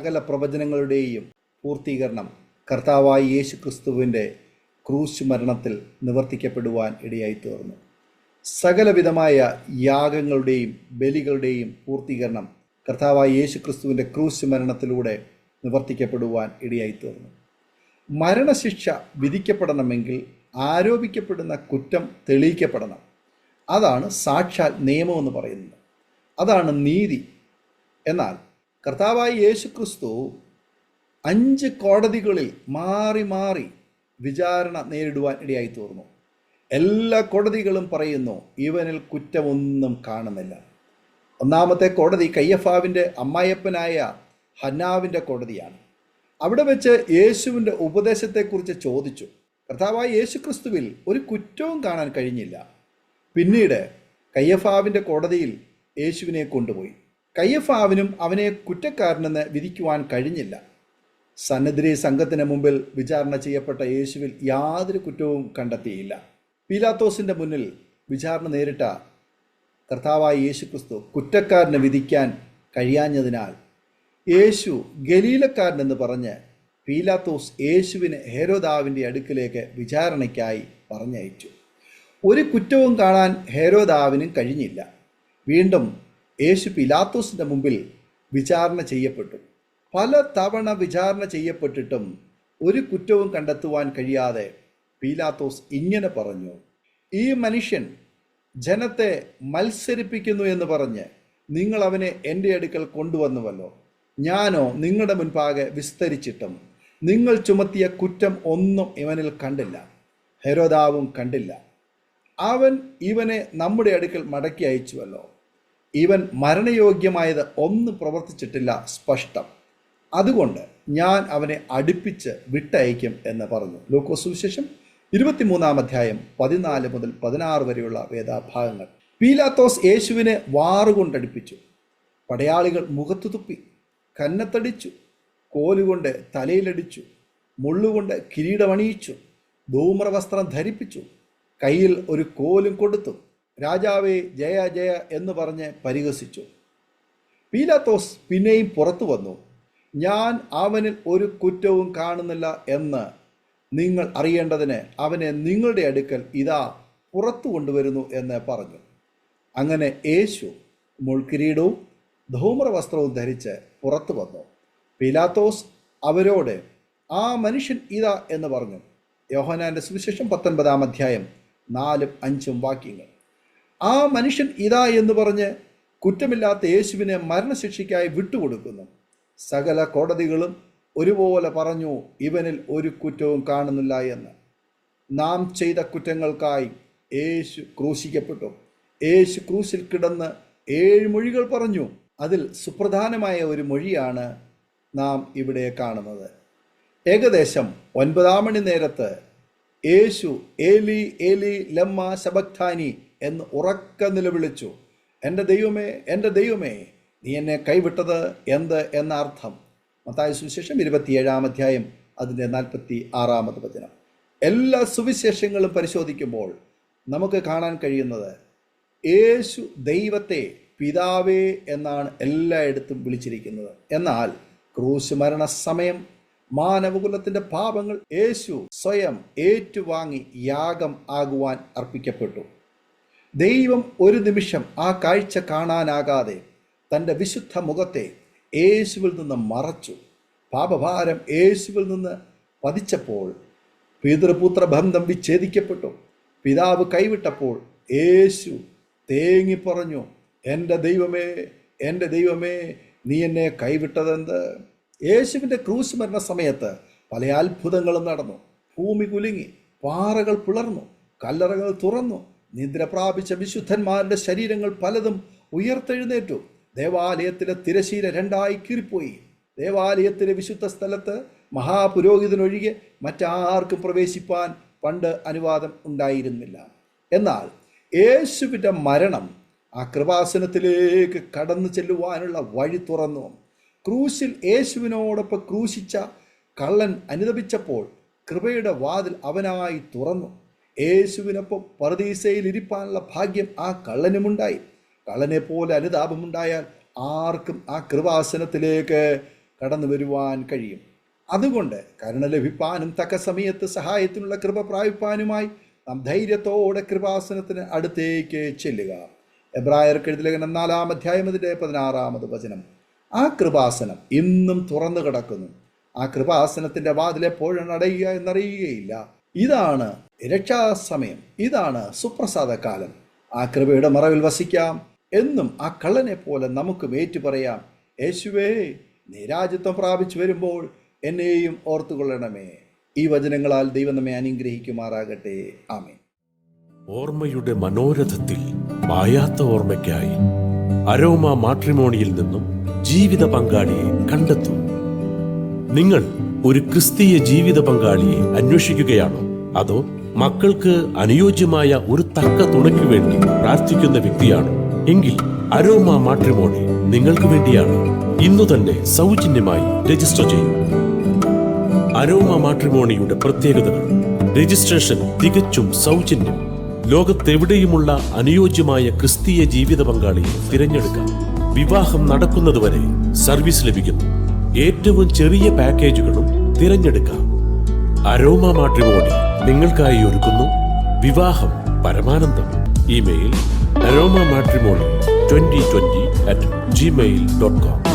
സകല പ്രവചനങ്ങളുടെയും പൂർത്തീകരണം കർത്താവായ യേശു ക്രിസ്തുവിൻ്റെ ക്രൂശ് മരണത്തിൽ നിവർത്തിക്കപ്പെടുവാൻ ഇടയായി തീർന്നു. സകലവിധമായ യാഗങ്ങളുടെയും ബലികളുടെയും പൂർത്തീകരണം കർത്താവായ യേശു ക്രിസ്തുവിൻ്റെ ക്രൂശ് മരണത്തിലൂടെ നിവർത്തിക്കപ്പെടുവാൻ ഇടയായി തീർന്നു. മരണശിക്ഷ വിധിക്കപ്പെടണമെങ്കിൽ ആരോപിക്കപ്പെടുന്ന കുറ്റം തെളിയിക്കപ്പെടണം. അതാണ് സാക്ഷാൽ നിയമം എന്ന് പറയുന്നത്. അതാണ് നീതി. എന്നാൽ കർത്താവായ യേശു ക്രിസ്തു 5 കോടതികളിൽ മാറി മാറി വിചാരണ നേരിടുവാൻ ഇടയായി തീർന്നു. എല്ലാ കോടതികളും പറയുന്നു ഇവനിൽ കുറ്റമൊന്നും കാണുന്നില്ല. ഒന്നാമത്തെ കോടതി കയ്യഫാവിൻ്റെ അമ്മായപ്പനായ ഹന്നാവിൻ്റെ കോടതിയാണ്. അവിടെ വെച്ച് യേശുവിൻ്റെ ഉപദേശത്തെക്കുറിച്ച് ചോദിച്ചു. കർത്താവായ യേശു ക്രിസ്തുവിൽ ഒരു കുറ്റവും കാണാൻ കഴിഞ്ഞില്ല. പിന്നീട് കയ്യഫാവിൻ്റെ കോടതിയിൽ യേശുവിനെ കൊണ്ടുപോയി. കയ്യഫാവിനും അവനെ കുറ്റക്കാരനെന്ന് വിധിക്കുവാൻ കഴിഞ്ഞില്ല. സന്നദ്ധി സംഘത്തിന് മുമ്പിൽ വിചാരണ ചെയ്യപ്പെട്ട യേശുവിൽ യാതൊരു കുറ്റവും കണ്ടെത്തിയില്ല. പീലാത്തോസിൻ്റെ മുന്നിൽ വിചാരണ നേരിട്ട കർത്താവായ യേശു ക്രിസ്തു കുറ്റക്കാരനെ വിധിക്കാൻ കഴിയാഞ്ഞതിനാൽ യേശു ഗലീലക്കാരനെന്ന് പറഞ്ഞ് പീലാത്തോസ് യേശുവിനെ ഹെരോദാവിൻ്റെ അടുക്കിലേക്ക് വിചാരണയ്ക്കായി പറഞ്ഞയച്ചു. ഒരു കുറ്റവും കാണാൻ ഹെരോദാവിനും കഴിഞ്ഞില്ല. വീണ്ടും യേശു പീലാത്തോസിൻ്റെ മുമ്പിൽ വിചാരണ ചെയ്യപ്പെട്ടു. പല തവണ വിചാരണ ചെയ്യപ്പെട്ടിട്ടും ഒരു കുറ്റവും കണ്ടെത്തുവാൻ കഴിയാതെ പീലാത്തോസ് ഇങ്ങനെ പറഞ്ഞു, ഈ മനുഷ്യൻ ജനത്തെ മത്സരിപ്പിക്കുന്നു എന്ന് പറഞ്ഞ് നിങ്ങൾ അവനെ എൻ്റെ അടുക്കൽ കൊണ്ടുവന്നുവല്ലോ. ഞാനോ നിങ്ങളുടെ മുൻപാകെ വിസ്തരിച്ചിട്ടും നിങ്ങൾ ചുമത്തിയ കുറ്റം ഒന്നും ഇവനിൽ കണ്ടില്ല, ഹെരോദാവും കണ്ടില്ല. അവൻ ഇവനെ നമ്മുടെ അടുക്കൽ മടക്കി അയച്ചുവല്ലോ. ഇവൻ മരണയോഗ്യമായത് ഒന്നും പ്രവർത്തിച്ചിട്ടില്ല, സ്പഷ്ടം. അതുകൊണ്ട് ഞാൻ അവനെ അടുപ്പിച്ച് വിട്ടയക്കും എന്ന് പറഞ്ഞു. ലൂക്കോസ് സുവിശേഷം 23-ാം അധ്യായം 14 മുതൽ 16 വരെയുള്ള വേദഭാഗങ്ങൾ. പീലാത്തോസ് യേശുവിനെ വാറുകൊണ്ടടിപ്പിച്ചു. പടയാളികൾ മുഖത്തു തുപ്പി, കന്നത്തടിച്ചു, കോലുകൊണ്ട് തലയിലടിച്ചു, മുള്ളുകൊണ്ട് കിരീടമണിയിച്ചു, ധൂമ്രവസ്ത്രം ധരിപ്പിച്ചു, കയ്യിൽ ഒരു കോലും കൊടുത്തു. രാജാവേ ജയ ജയ എന്ന് പറഞ്ഞ് പരിഹസിച്ചു. പീലാത്തോസ് പിന്നെയും പുറത്തു വന്നു. ഞാൻ അവനിൽ ഒരു കുറ്റവും കാണുന്നില്ല എന്ന് നിങ്ങൾ അറിയേണ്ടതിന് അവനെ നിങ്ങളുടെ അടുക്കൽ ഇതാ പുറത്തു കൊണ്ടുവരുന്നു എന്ന് പറഞ്ഞു. അങ്ങനെ യേശു മുൾക്കിരീടവും ധൂമ്രവസ്ത്രവും ധരിച്ച് പുറത്തു വന്നു. പീലാത്തോസ് അവരോട് ആ മനുഷ്യൻ ഇതാ എന്ന് പറഞ്ഞു. യോഹന്നാൻ്റെ സുവിശേഷം 19-ാം അധ്യായം 4-5 വാക്യങ്ങൾ. ആ മനുഷ്യൻ ഇതാ എന്ന് പറഞ്ഞ് കുറ്റമില്ലാത്ത യേശുവിനെ മരണശിക്ഷയ്ക്കായി വിട്ടുകൊടുക്കുന്നു. സകല കോടതികളും ഒരുപോലെ പറഞ്ഞു ഇവനിൽ ഒരു കുറ്റവും കാണുന്നില്ല എന്ന്. നാം ചെയ്ത കുറ്റങ്ങൾക്കായി യേശു ക്രൂശിക്കപ്പെട്ടു. യേശു ക്രൂശിൽ കിടന്ന് 7 മൊഴികൾ പറഞ്ഞു. അതിൽ സുപ്രധാനമായ ഒരു മൊഴിയാണ് നാം ഇവിടെ കാണുന്നത്. ഏകദേശം 9-ാം മണി നേരത്ത് യേശു ഏലി ഏലി ലമ്മ ശബക്താനി എന്ന് ഉറക്കെ നിലവിളിച്ചു. എൻ്റെ ദൈവമേ, എൻ്റെ ദൈവമേ, നീ എന്നെ കൈവിട്ടത് എന്ത് എന്ന അർത്ഥം. മത്തായി സുവിശേഷം 27-ാം അധ്യായം അതിൻ്റെ 46-ാമത് വചനം. എല്ലാ സുവിശേഷങ്ങളും പരിശോധിക്കുമ്പോൾ നമുക്ക് കാണാൻ കഴിയുന്നത് യേശു ദൈവത്തെ പിതാവേ എന്നാണ് എല്ലായിടത്തും വിളിച്ചിരിക്കുന്നത്. എന്നാൽ ക്രൂശ് മരണസമയം മാനവകുലത്തിൻ്റെ പാപങ്ങൾ യേശു സ്വയം ഏറ്റുവാങ്ങി യാഗം ആകുവാൻ അർപ്പിക്കപ്പെട്ടു. ദൈവം ഒരു നിമിഷം ആ കാഴ്ച കാണാനാകാതെ തൻ്റെ വിശുദ്ധ മുഖത്തെ യേശുവിൽ നിന്ന് മറച്ചു. പാപഭാരം യേശുവിൽ നിന്ന് പതിച്ചപ്പോൾ പിതൃപുത്ര ബന്ധം വിച്ഛേദിക്കപ്പെട്ടു. പിതാവ് കൈവിട്ടപ്പോൾ യേശു തേങ്ങി പറഞ്ഞു, എൻ്റെ ദൈവമേ, എൻ്റെ ദൈവമേ, നീ എന്നെ കൈവിട്ടതെന്ത്. യേശുവിൻ്റെ ക്രൂശ് മരണ സമയത്ത് പല അത്ഭുതങ്ങളും നടന്നു. ഭൂമി കുലുങ്ങി, പാറകൾ പിളർന്നു, കല്ലറകൾ തുറന്നു, നിദ്ര പ്രാപിച്ച വിശുദ്ധന്മാരുടെ ശരീരങ്ങൾ പലതും ഉയർത്തെഴുന്നേറ്റു. ദേവാലയത്തിലെ തിരശീല 2ആയി കീറിപ്പോയി. ദേവാലയത്തിലെ വിശുദ്ധ സ്ഥലത്ത് മഹാപുരോഹിതനൊഴികെ മറ്റാർക്കും പ്രവേശിപ്പാൻ പണ്ട് അനുവാദം ഉണ്ടായിരുന്നില്ല. എന്നാൽ യേശുവിൻ്റെ മരണം ആ കൃപാസനത്തിലേക്ക് കടന്നു ചെല്ലുവാനുള്ള വഴി തുറന്നു. ക്രൂശിൽ യേശുവിനോടൊപ്പം ക്രൂശിച്ച കള്ളൻ അനുതപിച്ചപ്പോൾ കൃപയുടെ വാതിൽ അവനായി തുറന്നു. യേശുവിനൊപ്പം പറുദീസയിൽ ഇരിപ്പാനുള്ള ഭാഗ്യം ആ കള്ളനുമുണ്ടായി. കള്ളനെ പോലെ അനുതാപമുണ്ടായാൽ ആർക്കും ആ കൃപാസനത്തിലേക്ക് കടന്നു വരുവാൻ കഴിയും. അതുകൊണ്ട് കരുണ ലഭിപ്പാനും തക്ക സമയത്ത് സഹായത്തിനുള്ള കൃപ പ്രാപിപ്പാനുമായി നാം ധൈര്യത്തോടെ കൃപാസനത്തിന് അടുത്തേക്ക് ചെല്ലുക. എബ്രായർക്ക് എഴുതിയ ലേഖനം 4-ാം അധ്യായം 16-ാമത് വചനം. ആ കൃപാസനം ഇന്നും തുറന്നു കിടക്കുന്നു. ആ കൃപാസനത്തിൻ്റെ വാതിൽ എപ്പോഴാണ് അടയുക എന്നറിയുകയില്ല. ഇതാണ് രക്ഷാസമയം, ഇതാണ് സുപ്രസാദകാലം. ആ കൃപയുടെ മറവിൽ വസിക്കാം. എന്നും ആ കള്ളനെ പോലെ നമുക്കും ഏറ്റുപറയാം, യേശുവേ, നീ രാജ്യത്വം പ്രാപിച്ചു വരുമ്പോൾ എന്നെയും ഓർത്തുകൊള്ളണമേ. ഈ വചനങ്ങളാൽ ദൈവം നമ്മെ അനുഗ്രഹിക്കുമാറാകട്ടെ. ആമേൻ. ഓർമ്മയുടെ മനോരഥത്തിൽ മായാത്ത ഓർമ്മയ്ക്കായി അരോമ മാട്രിമോണിയിൽ നിന്നും ജീവിത പങ്കാളിയെ കണ്ടെത്തൂ. നിങ്ങൾ ഒരു ക്രിസ്തീയ ജീവിത പങ്കാളിയെ അന്വേഷിക്കുകയാണോ? അതോ മക്കൾക്ക് അനുയോജ്യമായ ഒരു തക്ക തുണയ്ക്ക് വേണ്ടി പ്രാർത്ഥിക്കുന്ന വ്യക്തിയാണോ? എങ്കിൽ അരോമ മാട്രിമോണി നിങ്ങൾക്ക് വേണ്ടിയാണ്. ഇന്നു തന്നെ സൗജന്യമായി രജിസ്റ്റർ ചെയ്യൂ. അരോമ മാട്രിമോണിയുടെ പ്രത്യേകതകൾ: രജിസ്ട്രേഷൻ തികച്ചും സൗജന്യം. ലോകത്തെവിടെയുമുള്ള അനുയോജ്യമായ ക്രിസ്തീയ ജീവിത പങ്കാളിയെ തിരഞ്ഞെടുക്കാം. വിവാഹം നടക്കുന്നതുവരെ സർവീസ് ലഭിക്കുന്നു. ഏറ്റവും ചെറിയ പാക്കേജുകളും തിരഞ്ഞെടുക്കാം. അരോമ മാട്രിമോണി നിങ്ങൾക്കായി ഒരുക്കുന്നു വിവാഹം പരമാനന്ദം. Email aroma matrimony2020@gmail.com